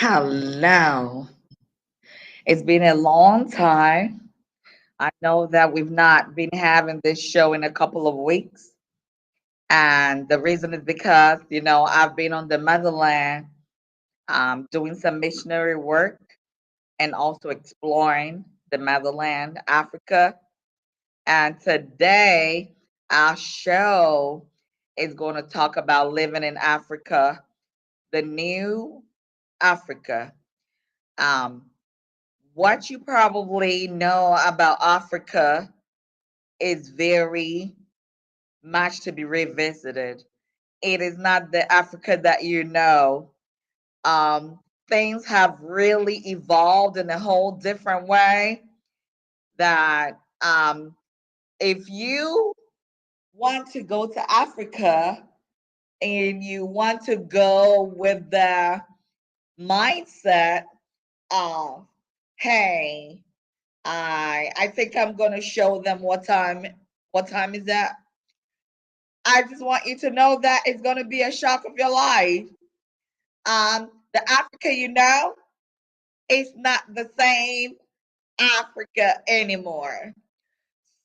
Hello. It's been a long time. I know that we've not been having this show in a couple of weeks. And the reason is because, I've been on the motherland doing some missionary work and also exploring the motherland, Africa. And today, our show is going to talk about living in Africa, the new Africa. Um, what you probably know about Africa is very much to be revisited. It is not the Africa that you know. Um, Things have really evolved in a whole different way. That if you want to go to Africa and you want to go with the mindset of, hey, I think I'm gonna show them what time is that? I just want you to know that it's gonna be a shock of your life. The Africa you know is not the same Africa anymore.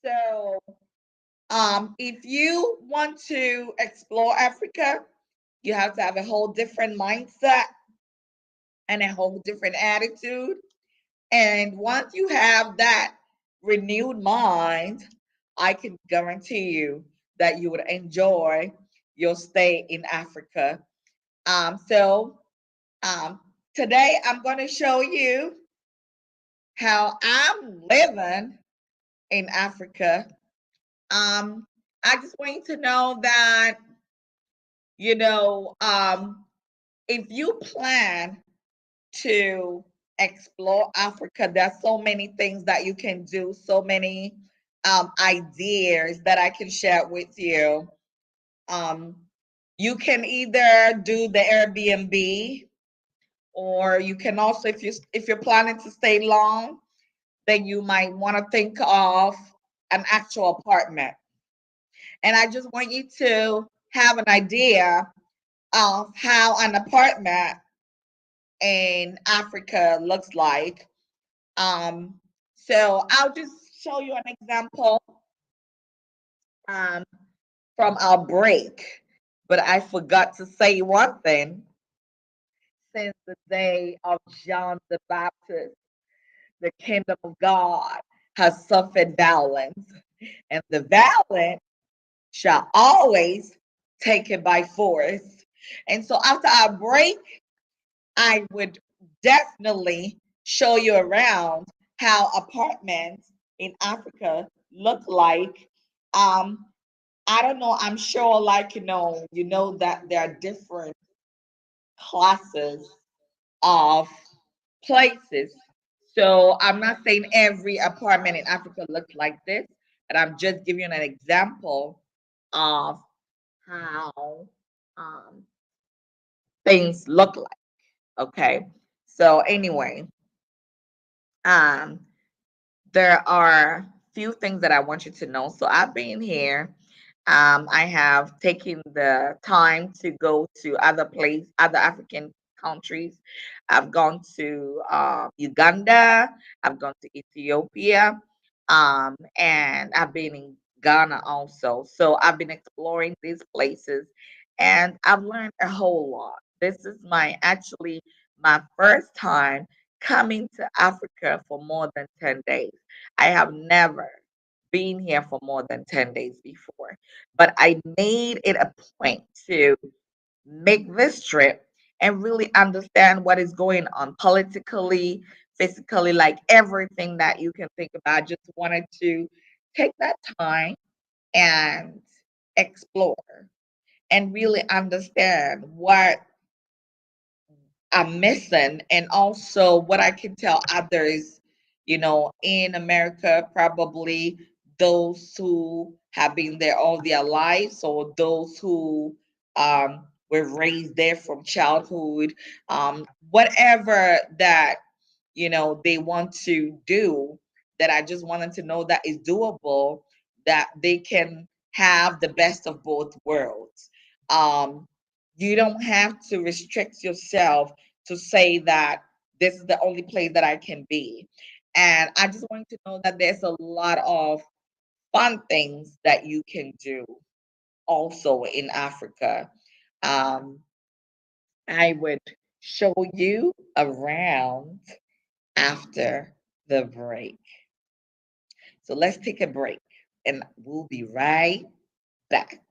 So if you want to explore Africa, you have to have a whole different mindset and a whole different attitude. And once you have that renewed mind, I can guarantee you that you would enjoy your stay in Africa. So today I'm going to show you how I'm living in Africa. I just want you to know that, you know, um, if you plan to explore Africa, there's so many things that you can do, so many ideas that I can share with you. Um, you can either do the Airbnb, or you can also, if you're planning to stay long, then you might want to think of an actual apartment. And I just want you to have an idea of how an apartment in Africa looks like. Um, so I'll just show you an example um, from our break. But I forgot to say one thing. Since the day of John the Baptist, the kingdom of God has suffered violence, and the violent shall always take it by force. And so after our break, I would definitely show you around how apartments in Africa look like. Um, I don't know, I'm sure like you know that there are different classes of places. So I'm not saying every apartment in Africa looks like this, but I'm just giving you an example of how um, things look like. Okay. So anyway, um, there are few things that I want you to know. So I've been here. I have taken the time to go to other African countries. I've gone to Uganda. I've gone to Ethiopia, and I've been in Ghana also. So I've been exploring these places, and I've learned a whole lot. This is my first time coming to Africa for more than 10 days. I have never been here for more than 10 days before, but I made it a point to make this trip and really understand what is going on politically, physically, like everything that you can think about. I just wanted to take that time and explore and really understand what I'm missing, and also what I can tell others, in America, probably those who have been there all their lives, or those who were raised there from childhood, whatever that they want to do, that I just wanted to know that is doable, that they can have the best of both worlds. um, you don't have to restrict yourself to say that this is the only place that I can be. And I just want you to know that there's a lot of fun things that you can do also in Africa. Um, I would show you around after the break. So let's take a break and we'll be right back.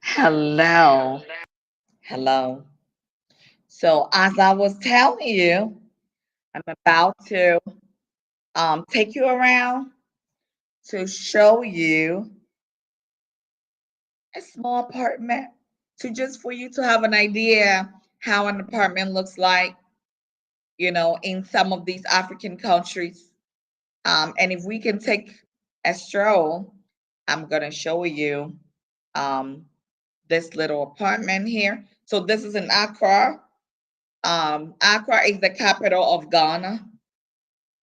Hello. Hello. So as I was telling you, I'm about to take you around to show you a small apartment to just for you to have an idea how an apartment looks like, in some of these African countries. And if we can take a stroll, I'm gonna show you um, this little apartment here. So this is in Accra. Accra is the capital of Ghana,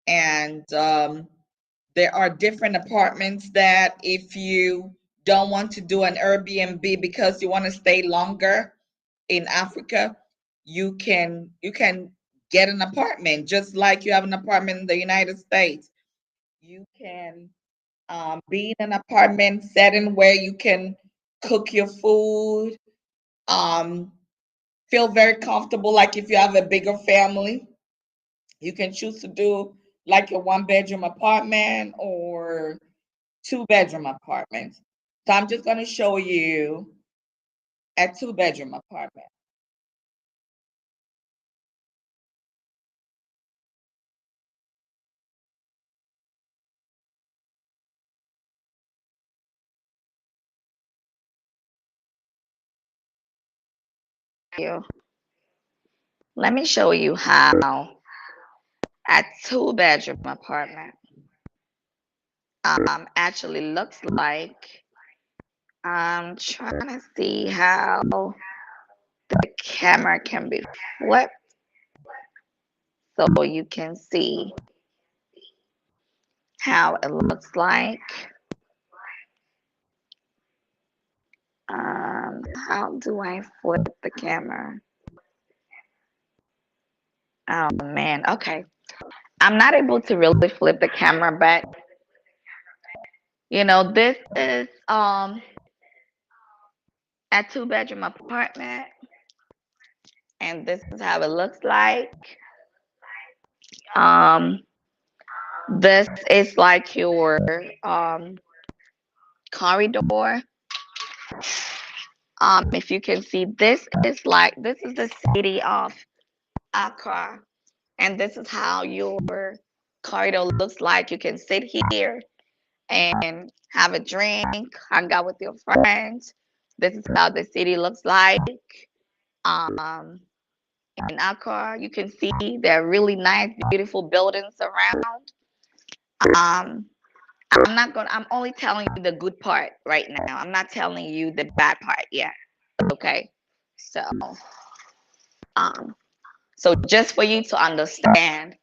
and there are different apartments that if you don't want to do an Airbnb because you want to stay longer in Africa, you can get an apartment just like you have an apartment in the United States. You can be in an apartment setting where you can cook your food, um, feel very comfortable. Like if you have a bigger family, you can choose to do like a one-bedroom apartment or two-bedroom apartment. So I'm just going to show you a two-bedroom apartment. Let me show you how a two-bedroom apartment actually looks like. I'm trying to see how the camera can be flipped so you can see how it looks like. How do I flip the camera? Oh man, okay. I'm not able to really flip the camera, but this is a two-bedroom apartment, and this is how it looks like. Um, this is like your corridor. If you can see, this is the city of Accra, and this is how your corridor looks like. You can sit here and have a drink, hang out with your friends. This is how the city looks like. Um, in Accra, you can see there are really nice, beautiful buildings around. Um, I'm only telling you the good part right now. I'm not telling you the bad part yet. Okay. So, um, so just for you to understand.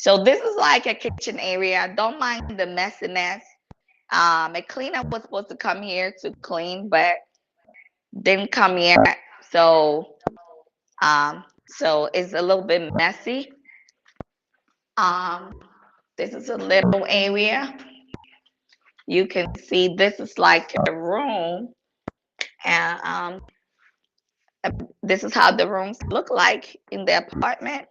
So this is like a kitchen area. Don't mind the messiness. A cleaner was supposed to come here to clean, but didn't come yet. So so it's a little bit messy. Um, this is a little area. You can see this is like a room, and this is how the rooms look like in the apartment.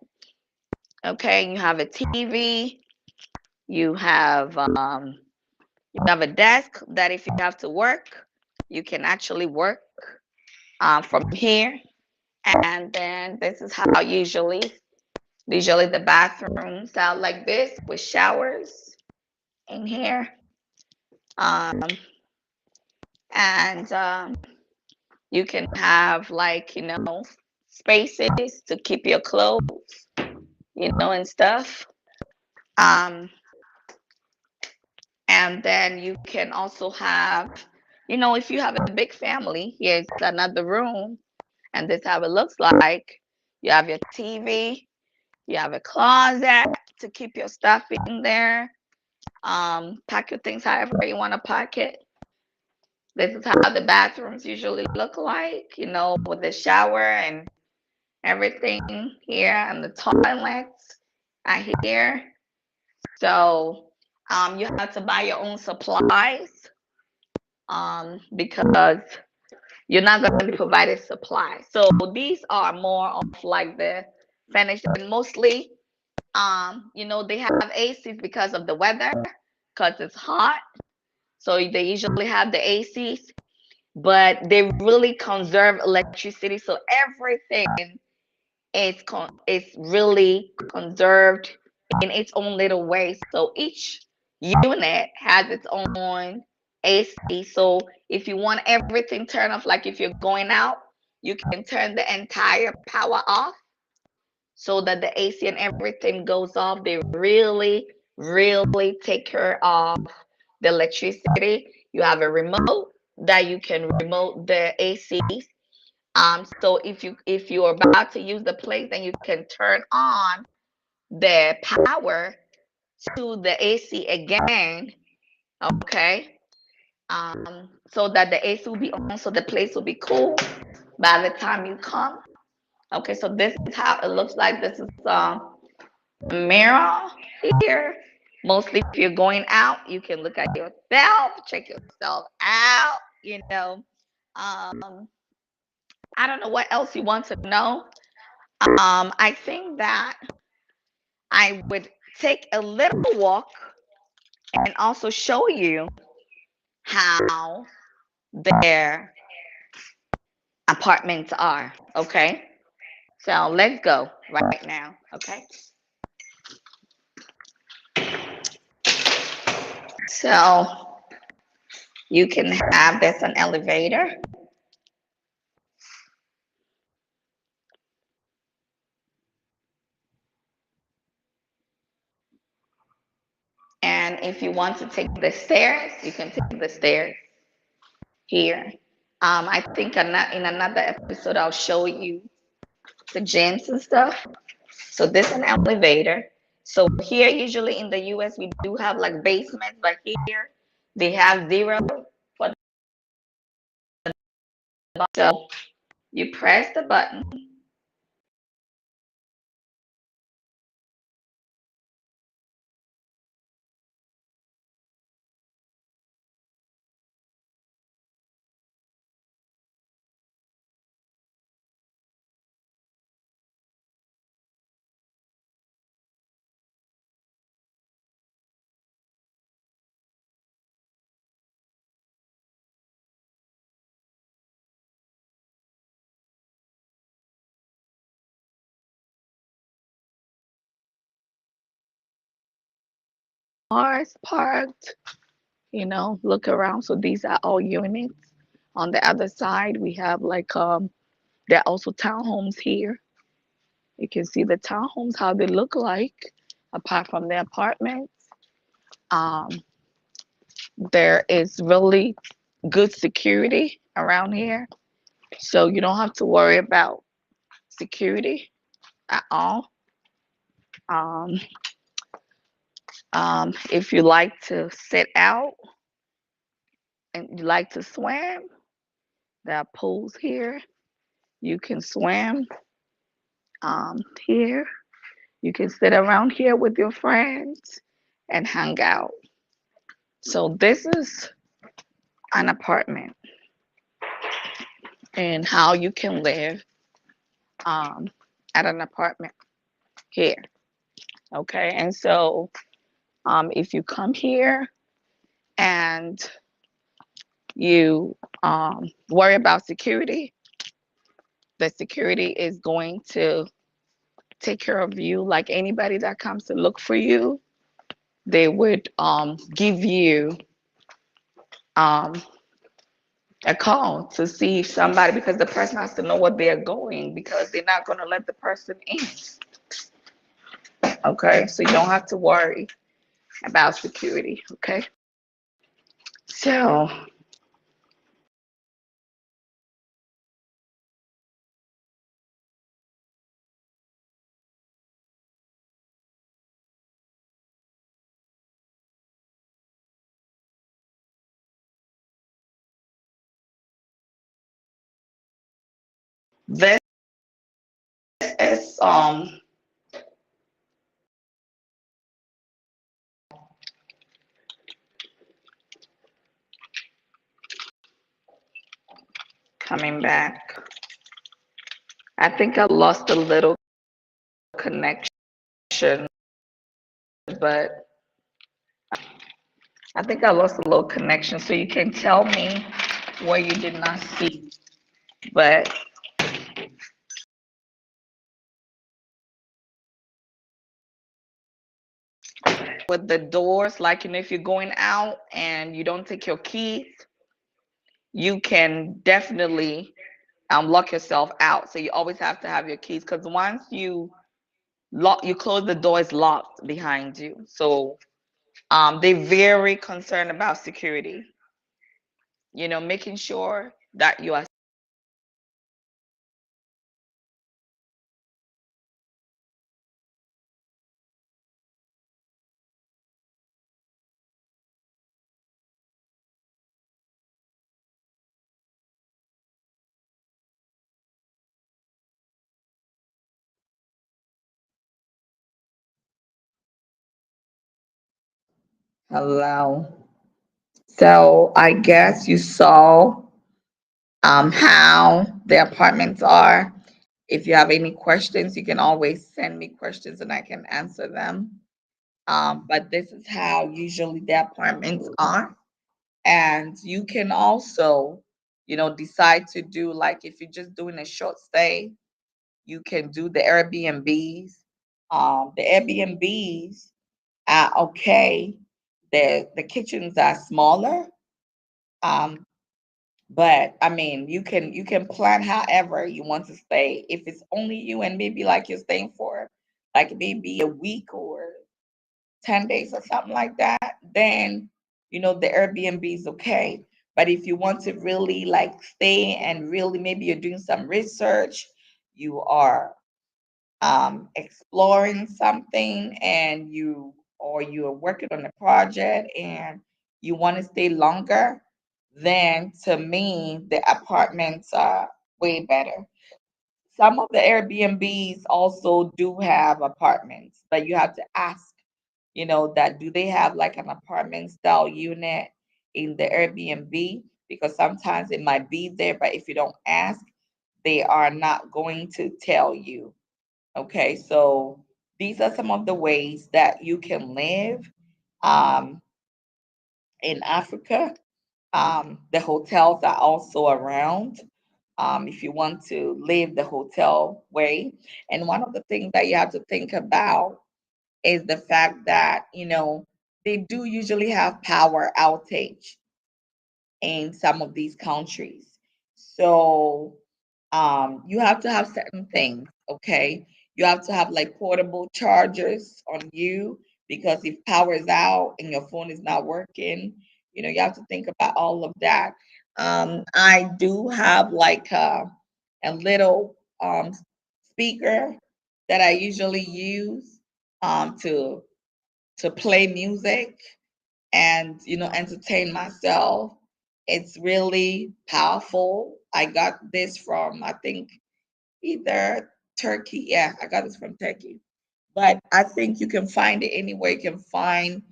Okay, you have a TV, you have a desk that if you have to work, you can actually work from here. And then this is how usually the bathrooms out like this with showers in here. Um, and you can have like, spaces to keep your clothes, and stuff. Um, and then you can also have, if you have a big family, here's another room, and this is how it looks like. You have your TV, you have a closet to keep your stuff in there. Pack your things however you want to pack it. This is how the bathrooms usually look like, with the shower and everything here, and the toilets are here. So you have to buy your own supplies because you're not going to be provided supplies. So these are more of like the finished, and mostly, they have ACs because of the weather, because it's hot. So they usually have the ACs, but they really conserve electricity. So everything is really conserved in its own little way. So each unit has its own AC. So if you want everything turned off, like if you're going out, you can turn the entire power off so that the AC and everything goes off. They really, really take care of the electricity. You have a remote that you can remote the ACs. So if you're about to use the place, then you can turn on the power to the AC again. Okay. So that the AC will be on, so the place will be cool by the time you come. Okay, so this is how it looks like. This is a mirror here. Mostly if you're going out, you can look at yourself, check yourself out, Um, I don't know what else you want to know. I think that I would take a little walk and also show you how their apartments are. Okay, so let's go right now. Okay, so you can have this an elevator. And if you want to take the stairs, you can take the stairs here. I think in another episode, I'll show you the gyms and stuff. So this is an elevator. So here, usually in the US, we do have like basements, but here they have zero for the bottom. So you press the button. Cars parked, look around. So these are all units. On the other side, we have like there are also townhomes here. You can see the townhomes, how they look like, apart from the apartments. Um, there is really good security around here. So you don't have to worry about security at all. Um, If you like to sit out and you like to swim, there are pools here. You can swim here. You can sit around here with your friends and hang out. So this is an apartment and how you can live um, at an apartment here. Okay, and so if you come here and you worry about security, the security is going to take care of you like anybody that comes to look for you. They would give you um, a call to see if somebody, because the person has to know what they're going, because they're not going to let the person in. Okay, so you don't have to worry about security. Okay, so this is coming back. I think I lost a little connection, but I think I lost a little connection. So you can tell me where you did not see. But with the doors, like, if you're going out and you don't take your keys, you can definitely lock yourself out. So you always have to have your keys, because once you close the door, it's locked behind you. So they're very concerned about security. Making sure that you are Hello. So I guess you saw how the apartments are. If you have any questions, you can always send me questions and I can answer them. But this is how usually the apartments are. And you can also, decide to do, like, if you're just doing a short stay, you can do the Airbnbs. The Airbnbs are okay. The kitchens are smaller. Um, but I mean, you can plan however you want to stay. If it's only you and maybe like you're staying for like maybe a week or 10 days or something like that, then the Airbnb is okay. But if you want to really like stay and really maybe you're doing some research, you are exploring something and you are working on a project and you want to stay longer, then to me the apartments are way better. Some of the Airbnbs also do have apartments, but you have to ask, that do they have like an apartment style unit in the Airbnb? Because sometimes it might be there, but if you don't ask, they are not going to tell you. Okay, so these are some of the ways that you can live um, in Africa. The hotels are also around if you want to live the hotel way. And one of the things that you have to think about is the fact that, they do usually have power outage in some of these countries. So you have to have certain things, okay? You have to have like portable chargers on you because if power is out and your phone is not working, you have to think about all of that. I do have like a little speaker that I usually use to to play music and entertain myself. It's really powerful. I got this from, I think, either Turkey. Yeah, I got this from Turkey. But I think you can find it anywhere. You can find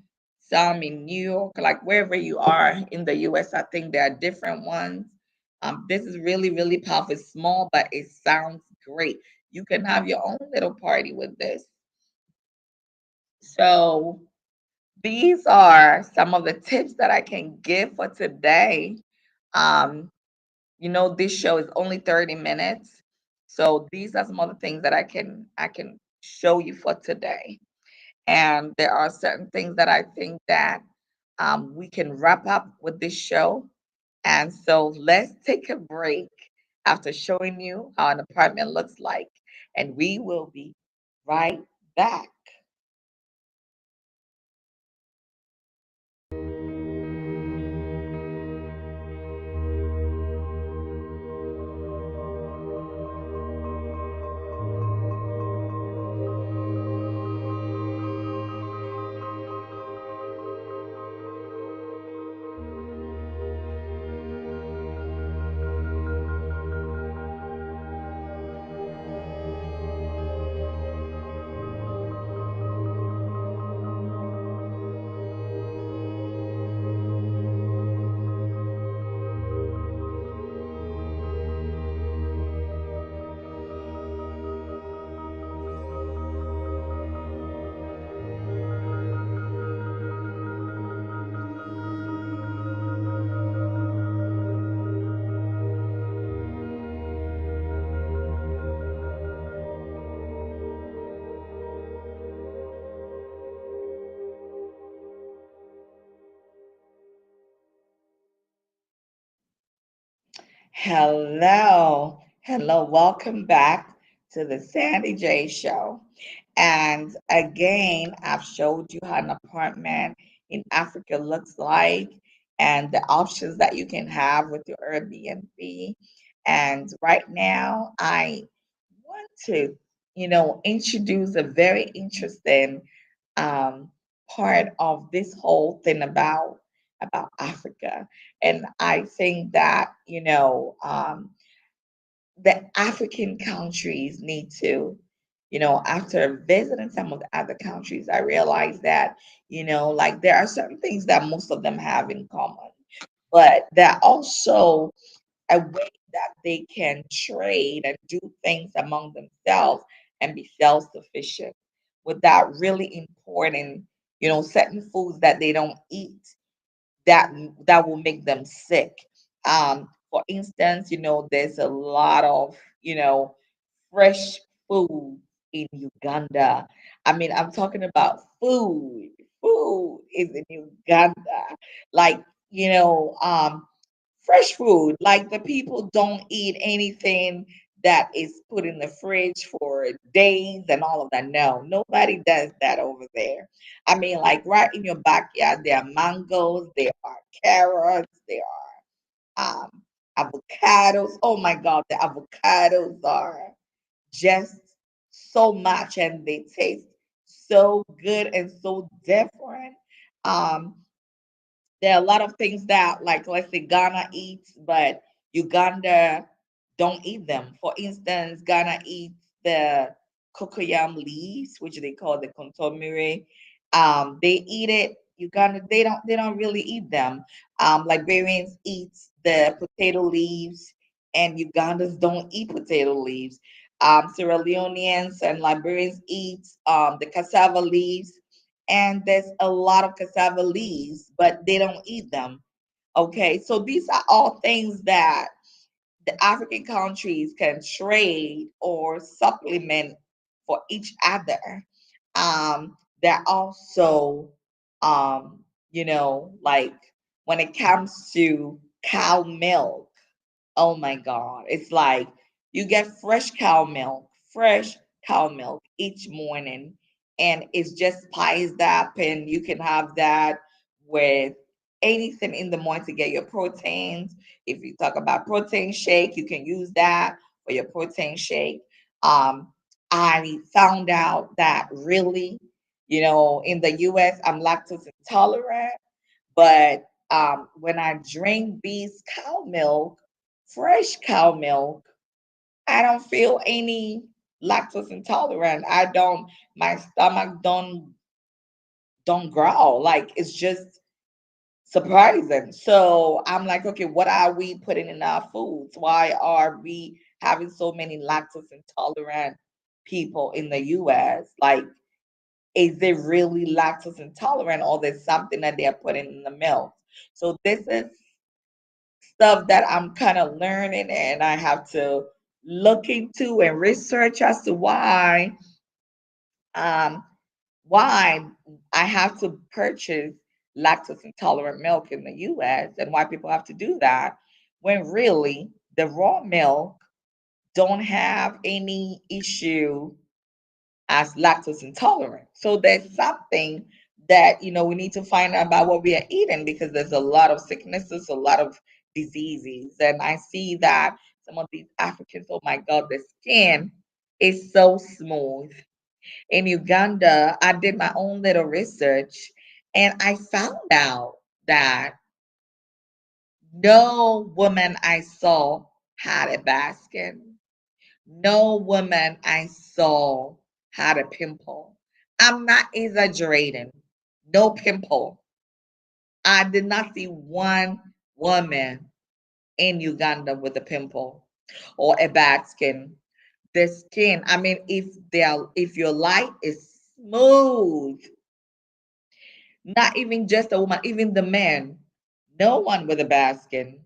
some in New York, like wherever you are in the US. I think there are different ones. This is really, really powerful. It's small, but it sounds great. You can have your own little party with this. So these are some of the tips that I can give for today. Um, this show is only 30 minutes. So these are some of the things that I can show you for today. And there are certain things that I think that we can wrap up with this show. And so let's take a break after showing you how an apartment looks like. And we will be right back. Hello. Hello. Welcome back to the Sandy J Show. And again, I've showed you how an apartment in Africa looks like and the options that you can have with your Airbnb. And right now, I want to, introduce a very interesting um, part of this whole thing about Africa. And I think that the African countries need to, after visiting some of the other countries, I realized that like there are certain things that most of them have in common, but there are also a way that they can trade and do things among themselves and be self-sufficient without really importing, certain foods that they don't eat that will make them sick. For instance, there's a lot of, fresh food in Uganda. I mean, I'm talking about food. Food is in Uganda. Like, fresh food. Like the people don't eat anything that is put in the fridge for days and all of that. No, nobody does that over there. I mean, like right in your backyard, there are mangoes, there are carrots, there are avocados. Oh my God, the avocados are just so much and they taste so good and so different. Um, there are a lot of things that, like, let's say Ghana eats, but Uganda don't eat them. For instance, Ghana eats the cocoyam leaves, which they call the kontomire. They eat it. Uganda, they don't really eat them. Liberians eat the potato leaves, and Ugandans don't eat potato leaves. Sierra Leoneans and Liberians eat the cassava leaves, and there's a lot of cassava leaves, but they don't eat them. Okay, so these are all things that the African countries can trade or supplement for each other. They're also, like when it comes to cow milk. Oh my God. It's like you get fresh cow milk each morning, and it's just spiced up, and you can have that with anything in the morning to get your proteins. If you talk about protein shake, you can use that for your protein shake. I found out that really In the US, I'm lactose intolerant, but when I drink these cow milk, fresh cow milk, I don't feel any lactose intolerant. I don't, my stomach don't growl. Like it's just surprising. So I'm like, okay, what are we putting in our foods? Why are we having so many lactose intolerant people in the US? Like, is it really lactose intolerant or there's something that they're putting in the milk? So this is stuff that I'm kind of learning and I have to look into and research as to um why I have to purchase lactose intolerant milk in the US and why people have to do that when really the raw milk don't have any issue as lactose intolerant. So there's something that we need to find out about what we are eating because there's a lot of sicknesses, a lot of diseases, and I see that some of these Africans, oh my God, the skin is so smooth. In Uganda, I did my own little research, and I found out that no woman I saw had a bad skin. No woman I saw had a pimple. I'm not exaggerating. No pimple. I did not see one woman in Uganda with a pimple or a bad skin. The skin, I mean, if your light is smooth, not even just a woman, even the men, no one with a bad skin.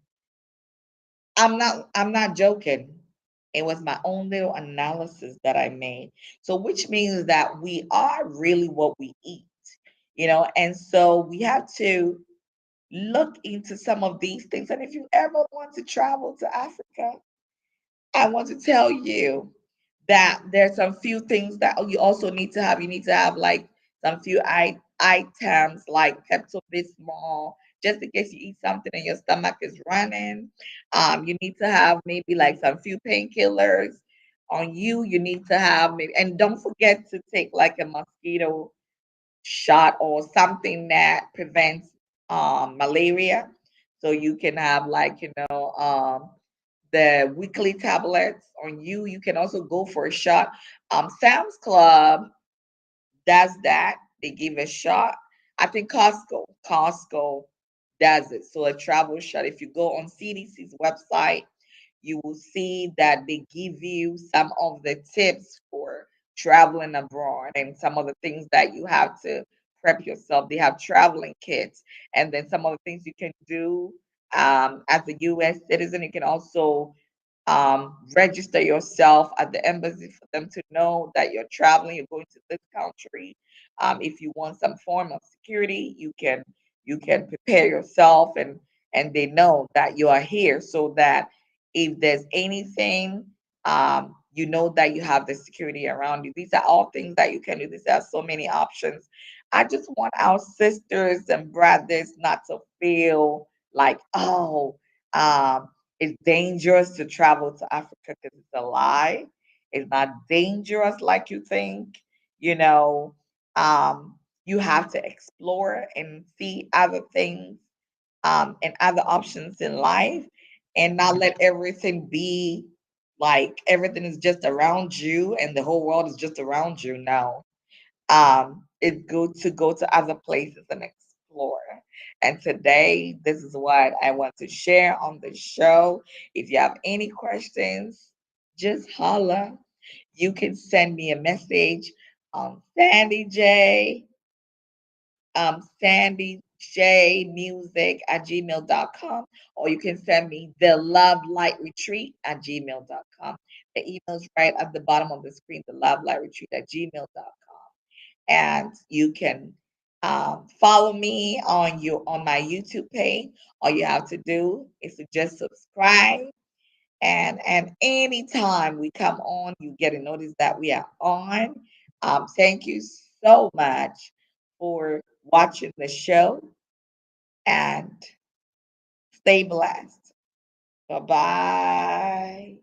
I'm not joking. It was my own little analysis that I made. So which means that we are really what we eat, and so we have to look into some of these things. And if you ever want to travel to Africa, I want to tell you that there's some few things that you also need to have. You need to have like some few items like Pepto Bismol, just in case you eat something and your stomach is running. You need to have maybe like some few painkillers on you. You need to have maybe, and don't forget to take like a mosquito shot or something that prevents malaria. So you can have like the weekly tablets on you. You can also go for a shot. Sam's Club does that. They give a shot. I think Costco does it. So a travel shot. If you go on CDC's website, you will see that they give you some of the tips for traveling abroad and some of the things that you have to prep yourself. They have traveling kits, and then some of the things you can do as a U.S. citizen. You can also register yourself at the embassy for them to know that you're traveling, you're going to this country. If you want some form of security, you can prepare yourself, and they know that you are here, so that if there's anything, you know that you have the security around you. These are all things that you can do. These are so many options. I just want our sisters and brothers not to feel like, oh, um, it's dangerous to travel to Africa because it's a lie. It's not dangerous like you think. You know, you have to explore and see other things and other options in life and not let everything be like everything is just around you and the whole world is just around you. No, it's good to go to other places and explore. And today, this is what I want to share on the show. If you have any questions, just holla. You can send me a message on Sandy J Music at gmail.com, or you can send me the Love Light Retreat at gmail.com. The email is right at the bottom of the screen, the Love Light Retreat at gmail.com. And you can follow me on my YouTube page. All you have to do is to just subscribe, and anytime we come on, you get a notice that we are on. Thank you so much for watching the show, and stay blessed. Bye bye.